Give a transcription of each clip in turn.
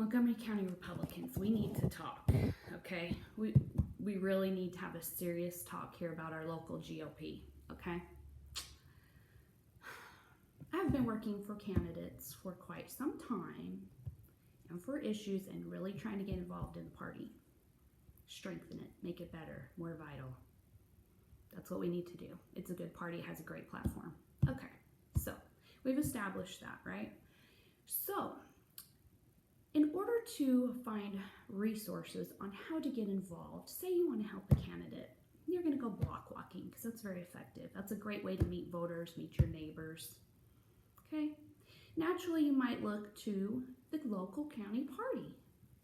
Montgomery County Republicans, we need to talk, okay? We really need to have a serious talk here about our local GOP, okay? I've been working for candidates for quite some time and for issues and really trying to get involved in the party. Strengthen it, make it better, more vital. That's what we need to do. It's a good party, it has a great platform. Okay, so we've established that, right? So, in order to find resources on how to get involved, say you want to help a candidate, you're going to go block walking because that's very effective. That's a great way to meet voters, meet your neighbors. Okay? Naturally, you might look to the local county party.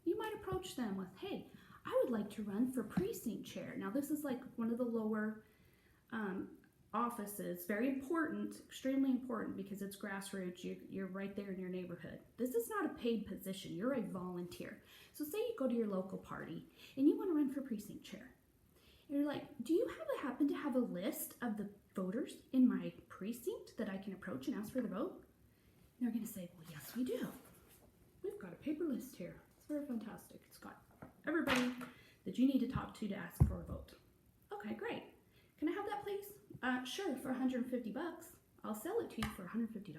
You might approach them with, hey, I would like to run for precinct chair. Now, this is like one of the lower offices, very important, extremely important because it's grassroots. You're right there in your neighborhood. This is not a paid position. You're a volunteer. So say you go to your local party and you want to run for precinct chair. And you're like, do you happen to have a list of the voters in my precinct that I can approach and ask for the vote? And they're going to say, well, yes, we do. We've got a paper list here. It's very fantastic. It's got everybody that you need to talk to ask for a vote. Okay, great. Can I have that, please? Sure, for $150. I'll sell it to you for $150.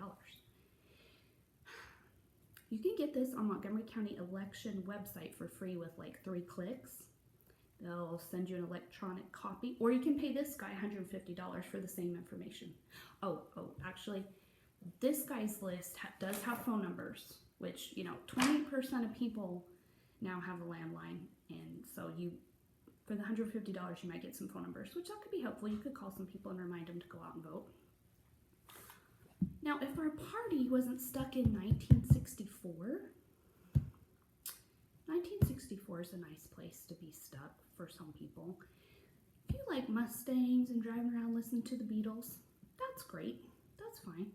You can get this on Montgomery County election website for free with like 3 clicks. They'll send you an electronic copy, or you can pay this guy $150 for the same information. Actually, this guy's list does have phone numbers, which, 20% of people now have a landline, and so for the $150, you might get some phone numbers, which that could be helpful. You could call some people and remind them to go out and vote. Now, if our party wasn't stuck in 1964, 1964 is a nice place to be stuck for some people. If you like Mustangs and driving around listening to the Beatles, that's great. That's fine.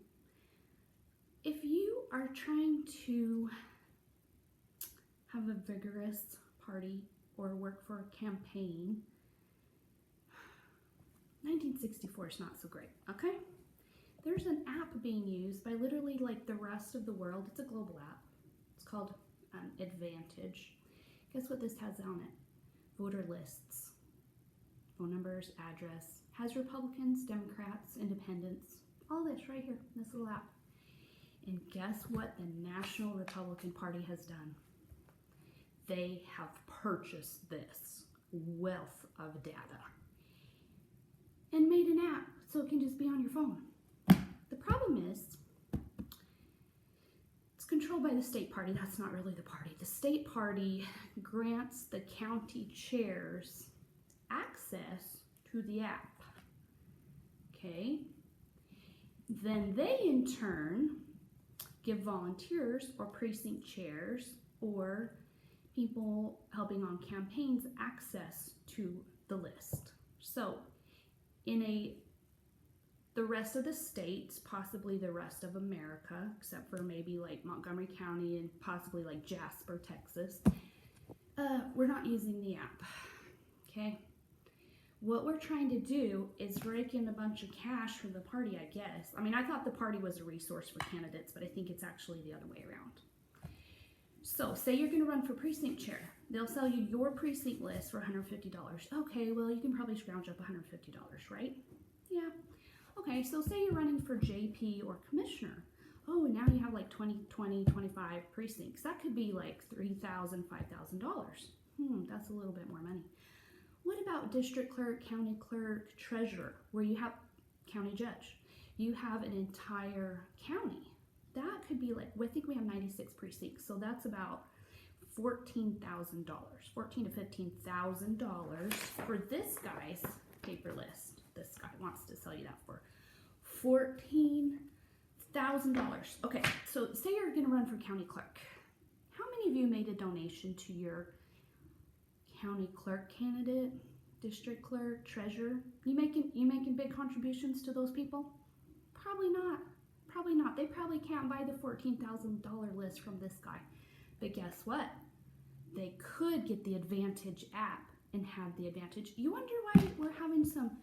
If you are trying to have a vigorous party or work for a campaign, 1964 is not so great, okay? There's an app being used by literally like the rest of the world. It's a global app. It's called Advantage. Guess what this has on it? Voter lists, phone numbers, address. Has Republicans, Democrats, Independents, all this right here in this little app. And guess what the National Republican Party has done? They have purchased this wealth of data and made an app so it can just be on your phone. The problem is it's controlled by the state party. That's not really the party. The state party grants the county chairs access to the app. Okay? Then they in turn give volunteers or precinct chairs or people helping on campaigns access to the list. So the rest of the states, possibly the rest of America, except for maybe like Montgomery County and possibly like Jasper, Texas, we're not using the app, okay? What we're trying to do is rake in a bunch of cash from the party, I guess. I mean, I thought the party was a resource for candidates, but I think it's actually the other way around. So, say you're going to run for precinct chair. They'll sell you your precinct list for $150. Okay, well, you can probably scrounge up $150, right? Yeah. Okay, so say you're running for JP or commissioner. Oh, and now you have like 20, 25 precincts. That could be like $3,000, $5,000. That's a little bit more money. What about district clerk, county clerk, treasurer, where you have county judge? You have an entire county. That could be like, I think we have 96 precincts, so that's about $14,000, $14,000 to $15,000 for this guy's paper list. This guy wants to sell you that for $14,000. Okay, so say you're going to run for county clerk. How many of you made a donation to your county clerk candidate, district clerk, treasurer? You making big contributions to those people? Probably not. Probably not. They probably can't buy the $14,000 list from this guy. But guess what? They could get the Advantage app and have the advantage. You wonder why we're having some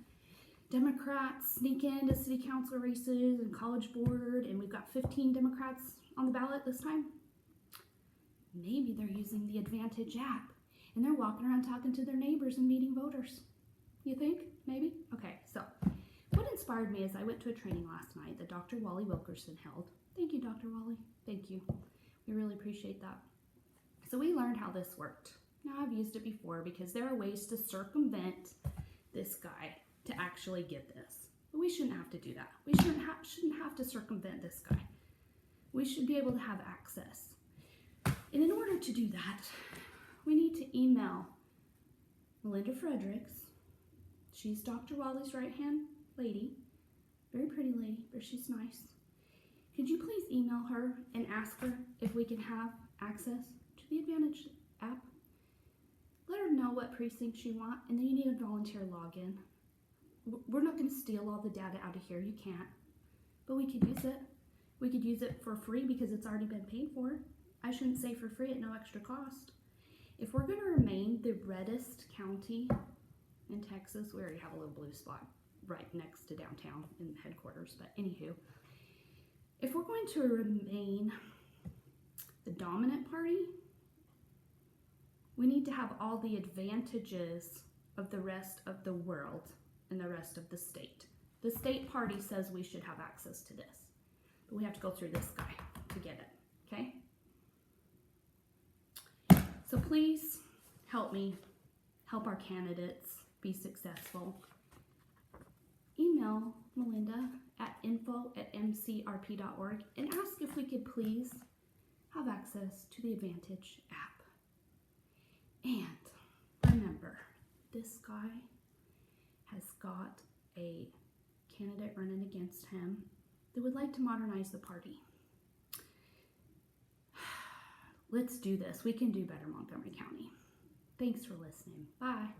Democrats sneak into city council races and college board, and we've got 15 Democrats on the ballot this time? Maybe they're using the Advantage app and they're walking around talking to their neighbors and meeting voters. You think? Maybe? Okay, so what inspired me is I went to a training last night that Dr. Wally Wilkerson held. Thank you, Dr. Wally. Thank you. We really appreciate that. So we learned how this worked. Now I've used it before because there are ways to circumvent this guy to actually get this. But we shouldn't have to do that. We shouldn't have to circumvent this guy. We should be able to have access. And in order to do that, we need to email Melinda Fredericks. She's Dr. Wally's right-hand lady. Very pretty lady, but she's nice. Could you please email her and ask her if we can have access to the Advantage app? Let her know what precinct you want, and then you need a volunteer login. We're not going to steal all the data out of here. You can't. But we could use it. We could use it for free because it's already been paid for. I shouldn't say for free at no extra cost. If we're going to remain the reddest county in Texas, we already have a little blue spot right next to downtown in headquarters, but anywho, if we're going to remain the dominant party, we need to have all the advantages of the rest of the world and the rest of the state. The state party says we should have access to this, but we have to go through this guy to get it, okay? So please help me, help our candidates be successful. Email Melinda at info@mcrp.org and ask if we could please have access to the Advantage app. And remember, this guy has got a candidate running against him that would like to modernize the party. Let's do this. We can do better, Montgomery County. Thanks for listening. Bye.